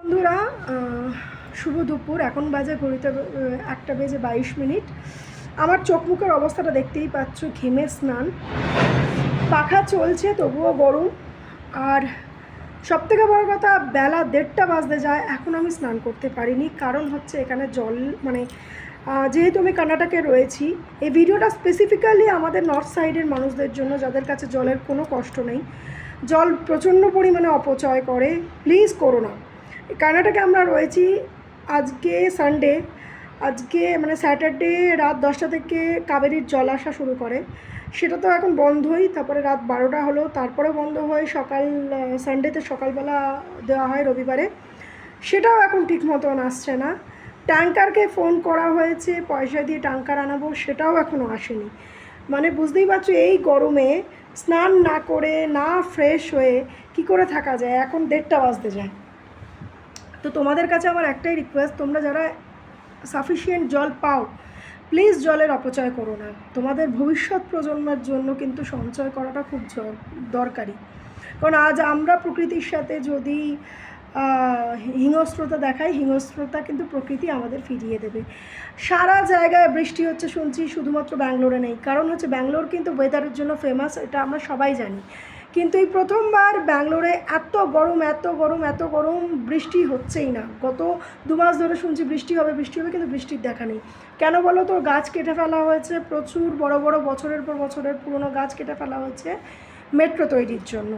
বন্ধুরা, শুভ দুপুর। এখন বাজে ঘড়িতে 1:22। আমার চোখ মুখের অবস্থাটা দেখতেই পাচ্ছ, ঘেমে স্নান, পাখা চলছে তবুও গরম। আর সবথেকে বড় কথা, বেলা 1:30 বাজতে যায়, এখন আমি স্নান করতে পারিনি। কারণ হচ্ছে এখানে জল যেহেতু আমি কর্ণাটকে রয়েছি, এই ভিডিওটা স্পেসিফিক্যালি আমাদের নর্থ সাইডের মানুষদের জন্য, যাদের কাছে জলের কোনো কষ্ট নেই। জল প্রচণ্ড পরিমাণে অপচয় করে, প্লিজ করো না। কর্ণাটকে আমরা রয়েছি। আজকে সানডে, আজকে স্যাটারডে রাত 10টা থেকে কাবেরীর জল আসা শুরু করে। সেটা তো এখন বন্ধই। তারপরে রাত 12টা হলো, তারপরে বন্ধ হয় সানডেতে সকালবেলা দেওয়া হয় রবিবারে, সেটাও এখন ঠিক মতন আসছে না। ট্যাঙ্কারকে ফোন করা হয়েছে, পয়সা দিয়ে ট্যাঙ্কার আনাবো, সেটাও এখনও আসেনি। বুঝতেই পারছো, এই গরমে স্নান না করে, না ফ্রেশ হয়ে কি করে থাকা যায়। এখন 1:30 বাজতে যায়। তো তোমাদের কাছে আমার একটাই রিকোয়েস্ট, তোমরা যারা সাফিসিয়েন্ট জল পাও, প্লিজ জলের অপচয় করো না। তোমাদের ভবিষ্যৎ প্রজন্মের জন্য কিন্তু সঞ্চয় করাটা খুব দরকারি। কারণ আজ আমরা প্রকৃতির সাথে যদি হিংস্রতা দেখাই, হিংস্রতা কিন্তু প্রকৃতি আমাদের ফিরিয়ে দেবে। সারা জায়গায় বৃষ্টি হচ্ছে শুনছি, শুধুমাত্র ব্যাঙ্গালোরে নেই। কারণ হচ্ছে ব্যাঙ্গালোর কিন্তু ওয়েদারের জন্য ফেমাস, এটা আমরা সবাই জানি। কিন্তু এই প্রথমবার ব্যাঙ্গালোরে এত গরম, এত গরম, এত গরম, বৃষ্টি হচ্ছেই না। গত 2 মাস ধরে শুনছি বৃষ্টি হবে, কিন্তু বৃষ্টির দেখা নেই। কেন বলো তো? গাছ কেটে ফেলা হয়েছে, প্রচুর বড় বড় বছরের পর বছরের পুরনো গাছ কেটে ফেলা হয়েছে মেট্রো তৈরির জন্য।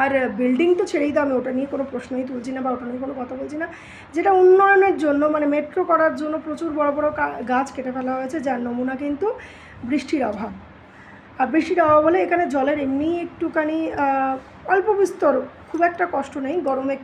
আর বিল্ডিং তো ছেড়েই দাও, আমি ওটা নিয়ে কোনো প্রশ্নই তুলছি না বা ওটা নিয়ে কোনো কথা বলছি না। যেটা উন্নয়নের জন্য, মেট্রো করার জন্য প্রচুর বড় বড় গাছ কেটে ফেলা হয়েছে, যার নমুনা কিন্তু বৃষ্টির অভাব। আর বৃষ্টির অভাব হলে এখানে জলের এমনি একটুখানি অল্প বিস্তর, খুব একটা কষ্ট নেই। গরমে